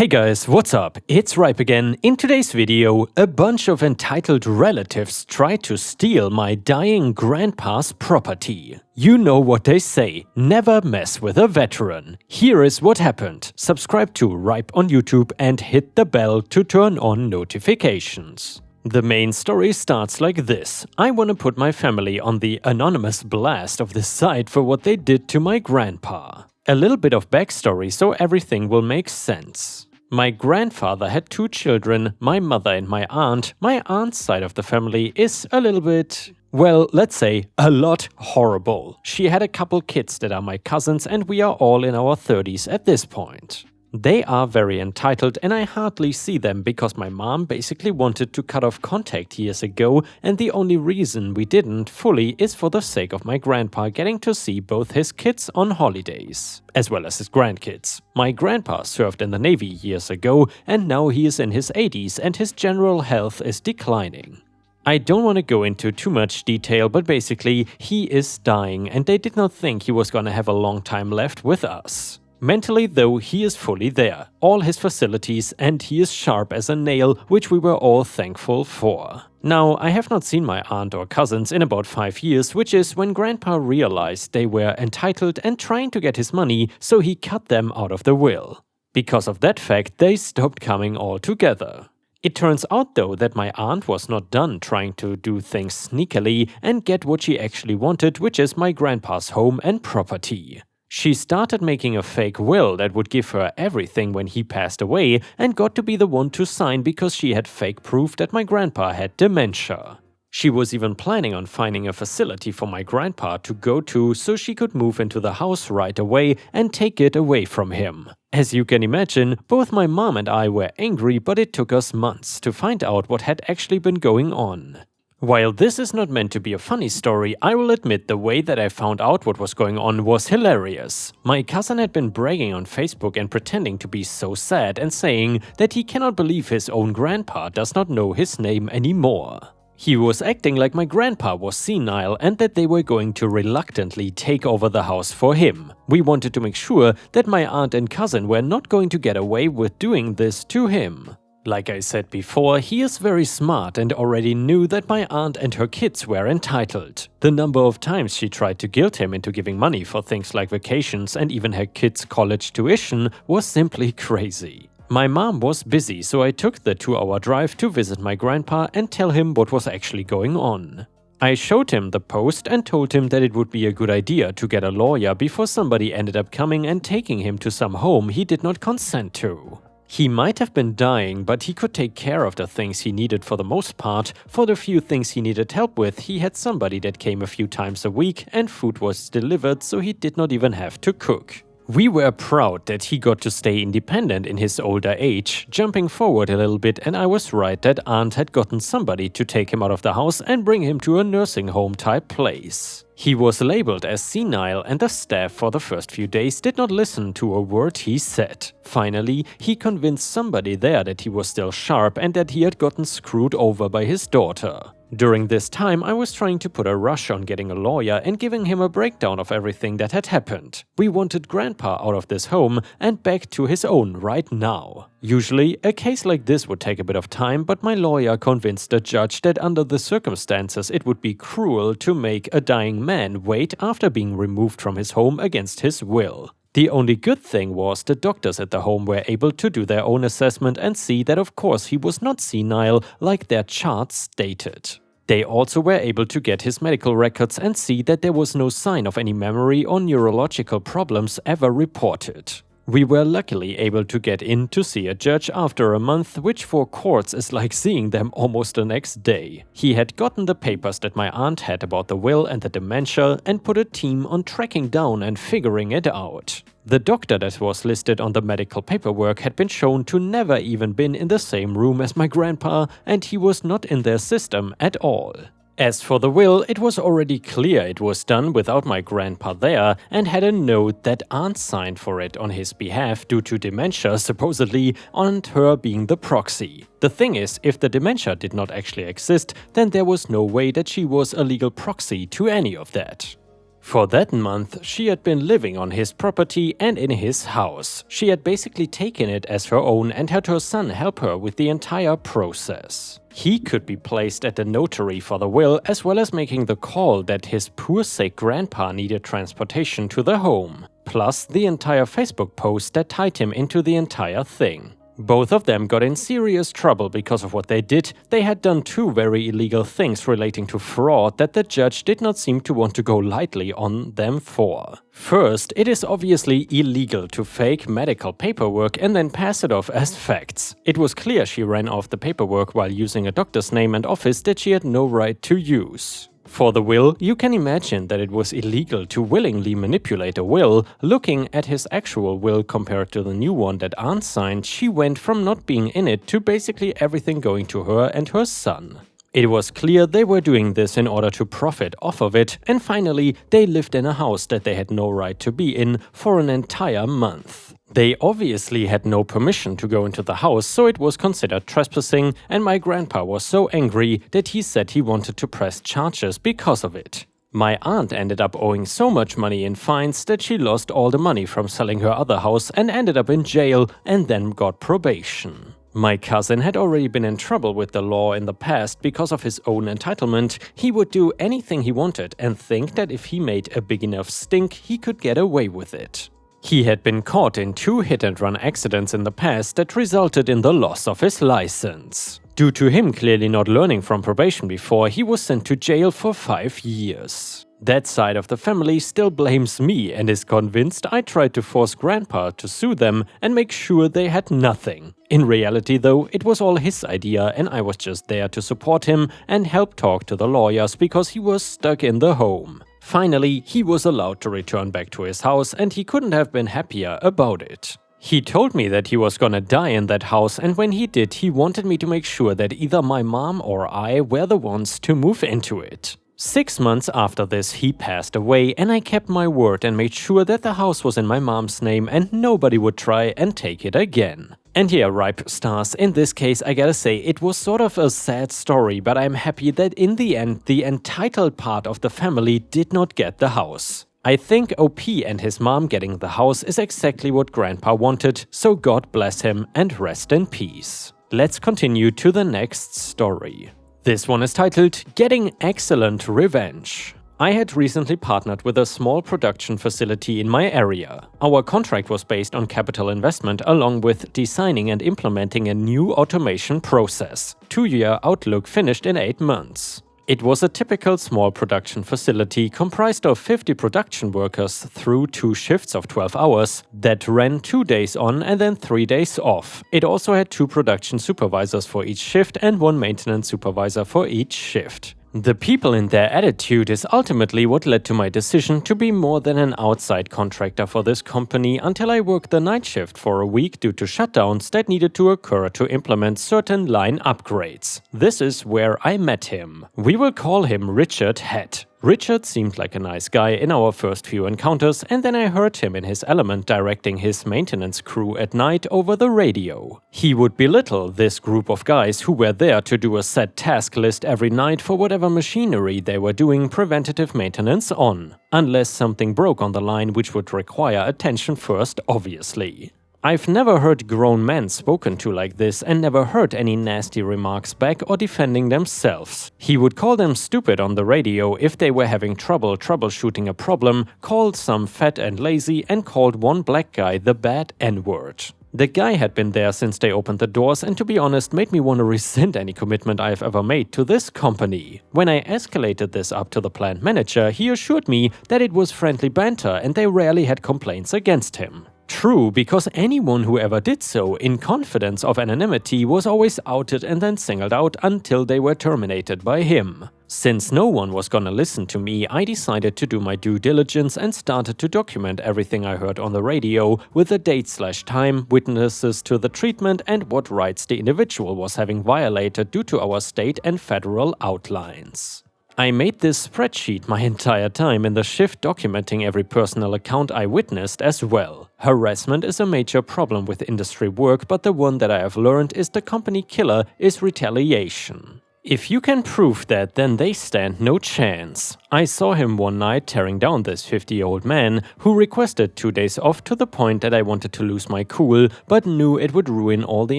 Hey guys, what's up? It's Ripe again. In today's video, a bunch of entitled relatives tried to steal my dying grandpa's property. You know what they say, never mess with a veteran. Here is what happened. Subscribe to Ripe on YouTube and hit the bell to turn on notifications. The main story starts like this. I want to put my family on the anonymous blast of this site for what they did to my grandpa. A little bit of backstory so everything will make sense. My grandfather had 2 children, my mother and my aunt. My aunt's side of the family is a little bit, well, let's say a lot horrible. She had a couple kids that are my cousins and we are all in our 30s at this point. They are very entitled and I hardly see them because my mom basically wanted to cut off contact years ago, and the only reason we didn't fully is for the sake of my grandpa getting to see both his kids on holidays, as well as his grandkids. My grandpa served in the Navy years ago and now he is in his 80s and his general health is declining. I don't want to go into too much detail, but basically he is dying and they did not think he was gonna have a long time left with us. Mentally though, he is fully there, all his facilities, and he is sharp as a nail, which we were all thankful for. Now, I have not seen my aunt or cousins in about 5 years, which is when Grandpa realized they were entitled and trying to get his money, so he cut them out of the will. Because of that fact, they stopped coming altogether. It turns out though that my aunt was not done trying to do things sneakily and get what she actually wanted, which is my grandpa's home and property. She started making a fake will that would give her everything when he passed away and got to be the one to sign because she had fake proof that my grandpa had dementia. She was even planning on finding a facility for my grandpa to go to so she could move into the house right away and take it away from him. As you can imagine, both my mom and I were angry, but it took us months to find out what had actually been going on. While this is not meant to be a funny story, I will admit the way that I found out what was going on was hilarious. My cousin had been bragging on Facebook and pretending to be so sad and saying that he cannot believe his own grandpa does not know his name anymore. He was acting like my grandpa was senile and that they were going to reluctantly take over the house for him. We wanted to make sure that my aunt and cousin were not going to get away with doing this to him. Like I said before, he is very smart and already knew that my aunt and her kids were entitled. The number of times she tried to guilt him into giving money for things like vacations and even her kids' college tuition was simply crazy. My mom was busy, so I took the 2-hour drive to visit my grandpa and tell him what was actually going on. I showed him the post and told him that it would be a good idea to get a lawyer before somebody ended up coming and taking him to some home he did not consent to. He might have been dying, but he could take care of the things he needed for the most part. For the few things he needed help with, he had somebody that came a few times a week and food was delivered, so he did not even have to cook. We were proud that he got to stay independent in his older age. Jumping forward a little bit, and I was right that Aunt had gotten somebody to take him out of the house and bring him to a nursing home type place. He was labeled as senile and the staff for the first few days did not listen to a word he said. Finally, he convinced somebody there that he was still sharp and that he had gotten screwed over by his daughter. During this time, I was trying to put a rush on getting a lawyer and giving him a breakdown of everything that had happened. We wanted Grandpa out of this home and back to his own right now. Usually, a case like this would take a bit of time, but my lawyer convinced the judge that under the circumstances it would be cruel to make a dying man wait after being removed from his home against his will. The only good thing was the doctors at the home were able to do their own assessment and see that of course he was not senile like their charts stated. They also were able to get his medical records and see that there was no sign of any memory or neurological problems ever reported. We were luckily able to get in to see a judge after a month, which for courts is like seeing them almost the next day. He had gotten the papers that my aunt had about the will and the dementia and put a team on tracking down and figuring it out. The doctor that was listed on the medical paperwork had been shown to never even been in the same room as my grandpa, and he was not in their system at all. As for the will, it was already clear it was done without my grandpa there and had a note that Aunt signed for it on his behalf due to dementia supposedly, and her being the proxy. The thing is, if the dementia did not actually exist, then there was no way that she was a legal proxy to any of that. For that month, she had been living on his property and in his house. She had basically taken it as her own and had her son help her with the entire process. He could be placed at the notary for the will, as well as making the call that his poor sick grandpa needed transportation to the home, plus the entire Facebook post that tied him into the entire thing. Both of them got in serious trouble because of what they did. They had done two very illegal things relating to fraud that the judge did not seem to want to go lightly on them for. First, it is obviously illegal to fake medical paperwork and then pass it off as facts. It was clear she ran off the paperwork while using a doctor's name and office that she had no right to use. For the will, you can imagine that it was illegal to willingly manipulate a will. Looking at his actual will compared to the new one that Aunt signed, she went from not being in it to basically everything going to her and her son. It was clear they were doing this in order to profit off of it, and finally, they lived in a house that they had no right to be in for an entire month. They obviously had no permission to go into the house, so it was considered trespassing, and my grandpa was so angry that he said he wanted to press charges because of it. My aunt ended up owing so much money in fines that she lost all the money from selling her other house and ended up in jail and then got probation. My cousin had already been in trouble with the law in the past because of his own entitlement. He would do anything he wanted and think that if he made a big enough stink, he could get away with it. He had been caught in 2 hit-and-run accidents in the past that resulted in the loss of his license. Due to him clearly not learning from probation before, he was sent to jail for 5 years. That side of the family still blames me and is convinced I tried to force Grandpa to sue them and make sure they had nothing. In reality though, it was all his idea and I was just there to support him and help talk to the lawyers because he was stuck in the home. Finally, he was allowed to return back to his house and he couldn't have been happier about it. He told me that he was gonna die in that house, and when he did, he wanted me to make sure that either my mom or I were the ones to move into it. 6 months after this, he passed away, and I kept my word and made sure that the house was in my mom's name and nobody would try and take it again. And yeah, ripe stars, in this case I gotta say it was sort of a sad story, but I'm happy that in the end the entitled part of the family did not get the house. I think OP and his mom getting the house is exactly what Grandpa wanted, so God bless him and rest in peace. Let's continue to the next story. This one is titled Getting Excellent Revenge. I had recently partnered with a small production facility in my area. Our contract was based on capital investment along with designing and implementing a new automation process. 2-year outlook finished in 8 months. It was a typical small production facility comprised of 50 production workers through 2 shifts of 12 hours that ran 2 days on and then 3 days off. It also had 2 production supervisors for each shift and 1 maintenance supervisor for each shift. The people and their attitude is ultimately what led to my decision to be more than an outside contractor for this company until I worked the night shift for a week due to shutdowns that needed to occur to implement certain line upgrades. This is where I met him. We will call him Richard Head. Richard seemed like a nice guy in our first few encounters, and then I heard him in his element directing his maintenance crew at night over the radio. He would belittle this group of guys who were there to do a set task list every night for whatever machinery they were doing preventative maintenance on, unless something broke on the line which would require attention first, obviously. I've never heard grown men spoken to like this and never heard any nasty remarks back or defending themselves. He would call them stupid on the radio if they were having trouble troubleshooting a problem, called some fat and lazy, and called one black guy the bad N-word. The guy had been there since they opened the doors and to be honest made me want to rescind any commitment I've ever made to this company. When I escalated this up to the plant manager, he assured me that it was friendly banter and they rarely had complaints against him. True, because anyone who ever did so in confidence of anonymity was always outed and then singled out until they were terminated by him. Since no one was gonna listen to me, I decided to do my due diligence and started to document everything I heard on the radio with the date/time, witnesses to the treatment, and what rights the individual was having violated due to our state and federal outlines. I made this spreadsheet my entire time in the shift documenting every personal account I witnessed as well. Harassment is a major problem with industry work, but the one that I have learned is the company killer is retaliation. If you can prove that, then they stand no chance. I saw him one night tearing down this 50-year-old man who requested 2 days off to the point that I wanted to lose my cool, but knew it would ruin all the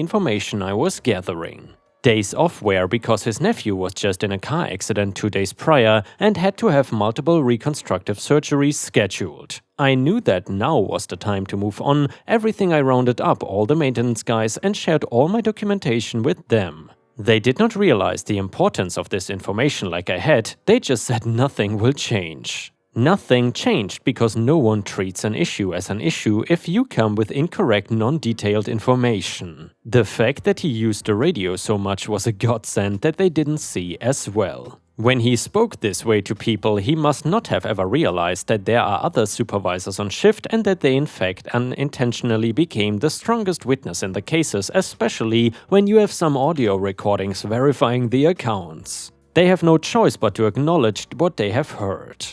information I was gathering. Days off were because his nephew was just in a car accident 2 days prior and had to have multiple reconstructive surgeries scheduled. I knew that now was the time to move on. Everything I rounded up all the maintenance guys and shared all my documentation with them. They did not realize the importance of this information like I had, they just said nothing will change. Nothing changed because no one treats an issue as an issue if you come with incorrect, non-detailed information. The fact that he used the radio so much was a godsend that they didn't see as well. When he spoke this way to people, he must not have ever realized that there are other supervisors on shift and that they in fact unintentionally became the strongest witness in the cases, especially when you have some audio recordings verifying the accounts. They have no choice but to acknowledge what they have heard.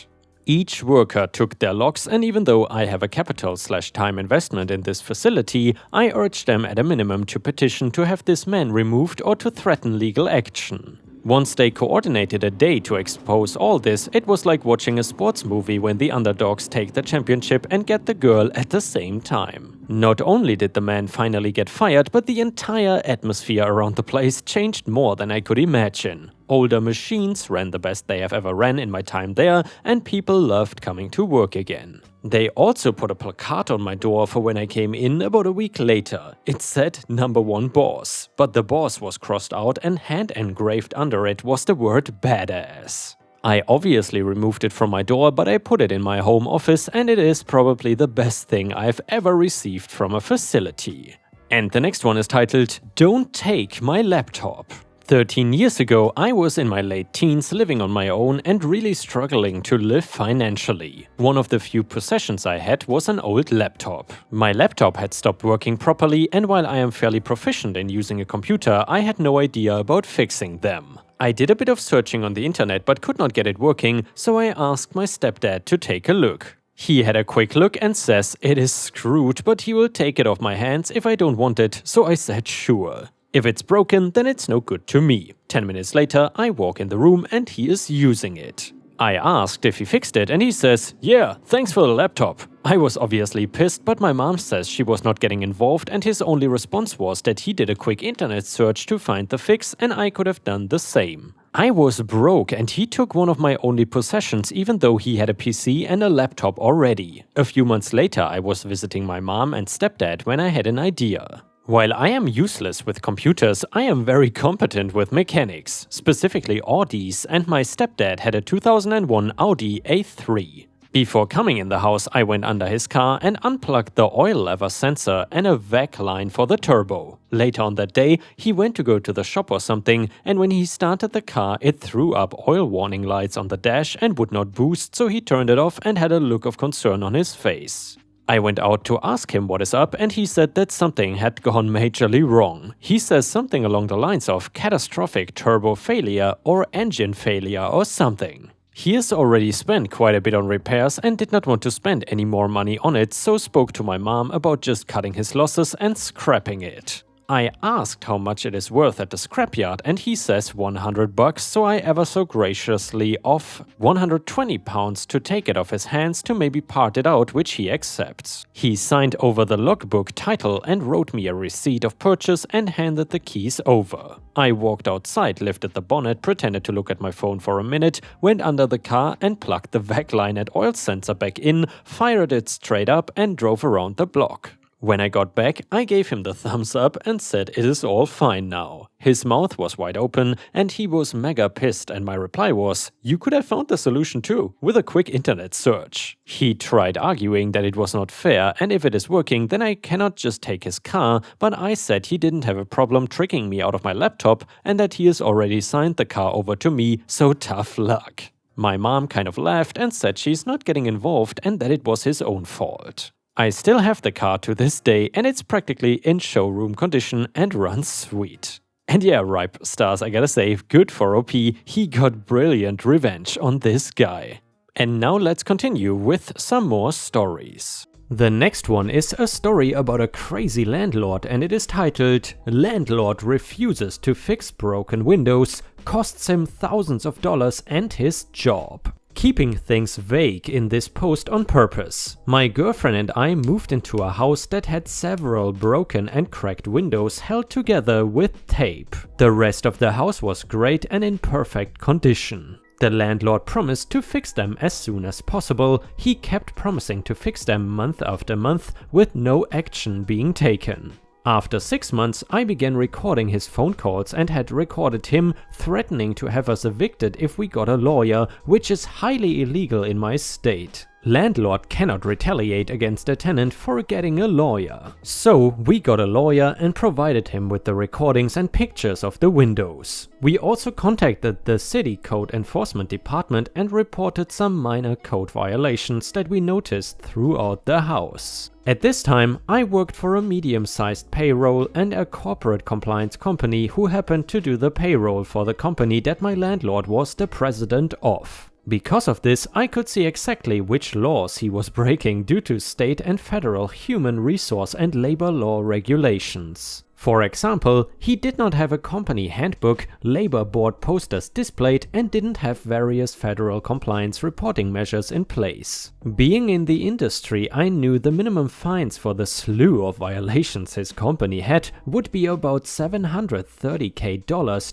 Each worker took their logs, and even though I have a capital/time investment in this facility, I urged them at a minimum to petition to have this man removed or to threaten legal action. Once they coordinated a day to expose all this, it was like watching a sports movie when the underdogs take the championship and get the girl at the same time. Not only did the man finally get fired, but the entire atmosphere around the place changed more than I could imagine. Older machines ran the best they have ever ran in my time there, and people loved coming to work again. They also put a placard on my door for when I came in about a week later. It said #1 boss, but the boss was crossed out and hand engraved under it was the word badass. I obviously removed it from my door, but I put it in my home office, and it is probably the best thing I've ever received from a facility. And the next one is titled, "Don't Take My Laptop." 13 years ago, I was in my late teens living on my own and really struggling to live financially. One of the few possessions I had was an old laptop. My laptop had stopped working properly, and while I am fairly proficient in using a computer, I had no idea about fixing them. I did a bit of searching on the internet but could not get it working, so I asked my stepdad to take a look. He had a quick look and says it is screwed, but he will take it off my hands if I don't want it, so I said sure. If it's broken, then it's no good to me. 10 minutes later, I walk in the room and he is using it. I asked if he fixed it and he says, "Yeah, thanks for the laptop." I was obviously pissed, but my mom says she was not getting involved and his only response was that he did a quick internet search to find the fix and I could have done the same. I was broke and he took one of my only possessions even though he had a PC and a laptop already. A few months later, I was visiting my mom and stepdad when I had an idea. While I am useless with computers, I am very competent with mechanics, specifically Audis, and my stepdad had a 2001 Audi A3. Before coming in the house, I went under his car and unplugged the oil lever sensor and a vac line for the turbo. Later on that day, he went to go to the shop or something, and when he started the car, it threw up oil warning lights on the dash and would not boost, so he turned it off and had a look of concern on his face. I went out to ask him what is up and he said that something had gone majorly wrong. He says something along the lines of catastrophic turbo failure or engine failure or something. He has already spent quite a bit on repairs and did not want to spend any more money on it, so spoke to my mom about just cutting his losses and scrapping it. I asked how much it is worth at the scrapyard and he says $100, so I ever so graciously offer £120 to take it off his hands to maybe part it out, which he accepts. He signed over the logbook title and wrote me a receipt of purchase and handed the keys over. I walked outside, lifted the bonnet, pretended to look at my phone for a minute, went under the car and plugged the vac line and oil sensor back in, fired it straight up and drove around the block. When I got back, I gave him the thumbs up and said it is all fine now. His mouth was wide open and he was mega pissed and my reply was, "You could have found the solution too, with a quick internet search." He tried arguing that it was not fair and if it is working then I cannot just take his car, but I said he didn't have a problem tricking me out of my laptop and that he has already signed the car over to me, so tough luck. My mom kind of laughed and said she's not getting involved and that it was his own fault. I still have the car to this day and it's practically in showroom condition and runs sweet. And yeah, Ripe Stars, I gotta say, good for OP, he got brilliant revenge on this guy. And now let's continue with some more stories. The next one is a story about a crazy landlord, and it is titled "Landlord Refuses to Fix Broken Windows, Costs Him Thousands of Dollars and His Job." Keeping things vague in this post on purpose. My girlfriend and I moved into a house that had several broken and cracked windows held together with tape. The rest of the house was great and in perfect condition. The landlord promised to fix them as soon as possible. He kept promising to fix them month after month with no action being taken. After 6 months, I began recording his phone calls and had recorded him threatening to have us evicted if we got a lawyer, which is highly illegal in my state. Landlord cannot retaliate against a tenant for getting a lawyer. So we got a lawyer and provided him with the recordings and pictures of the windows. We also contacted the city code enforcement department and reported some minor code violations that we noticed throughout the house. At this time, I worked for a medium-sized payroll and a corporate compliance company who happened to do the payroll for the company that my landlord was the president of. Because of this, I could see exactly which laws he was breaking due to state and federal human resource and labor law regulations. For example, he did not have a company handbook, labor board posters displayed, and didn't have various federal compliance reporting measures in place. Being in the industry, I knew the minimum fines for the slew of violations his company had would be about $730K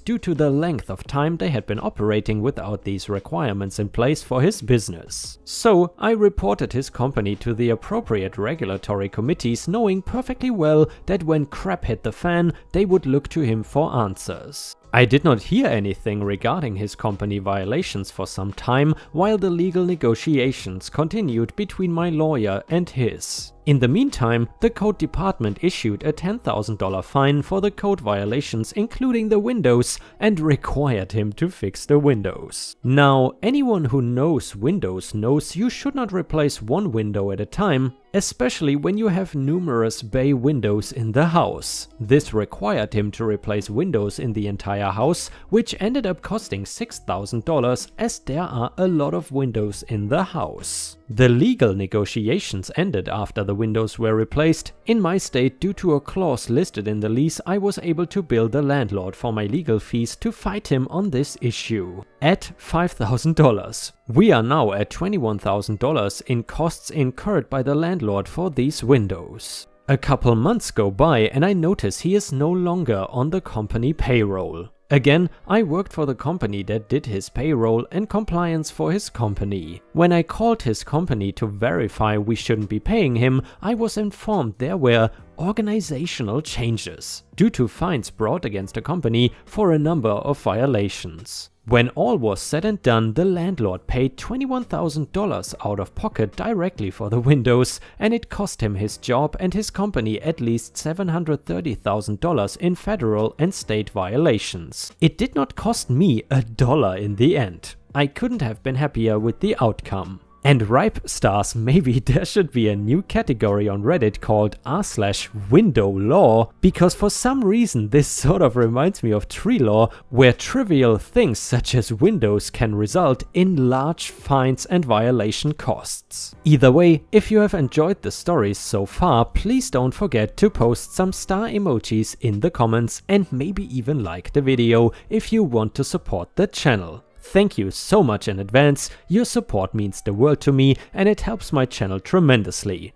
due to the length of time they had been operating without these requirements in place for his business. So I reported his company to the appropriate regulatory committees, knowing perfectly well that when crap hit the fan, they would look to him for answers. I did not hear anything regarding his company violations for some time, while the legal negotiations continued between my lawyer and his. In the meantime, the code department issued a $10,000 fine for the code violations, including the windows, and required him to fix the windows. Now, anyone who knows Windows knows you should not replace one window at a time, especially when you have numerous bay windows in the house. This required him to replace windows in the entire house, which ended up costing $6,000 as there are a lot of windows in the house. The legal negotiations ended after the windows were replaced. In my state, due to a clause listed in the lease, I was able to bill the landlord for my legal fees to fight him on this issue at $5,000. We are now at $21,000 in costs incurred by the landlord for these windows. A couple months go by and I notice he is no longer on the company payroll. Again, I worked for the company that did his payroll and compliance for his company. When I called his company to verify we shouldn't be paying him, I was informed there were organizational changes due to fines brought against the company for a number of violations. When all was said and done, the landlord paid $21,000 out of pocket directly for the windows, and it cost him his job and his company at least $730,000 in federal and state violations. It did not cost me $1 in the end. I couldn't have been happier with the outcome. And ripe stars, maybe there should be a new category on Reddit called r/window law, because for some reason this sort of reminds me of tree law, where trivial things such as windows can result in large fines and violation costs. Either way, if you have enjoyed the stories so far, please don't forget to post some star emojis in the comments and maybe even like the video if you want to support the channel. Thank you so much in advance, your support means the world to me and it helps my channel tremendously.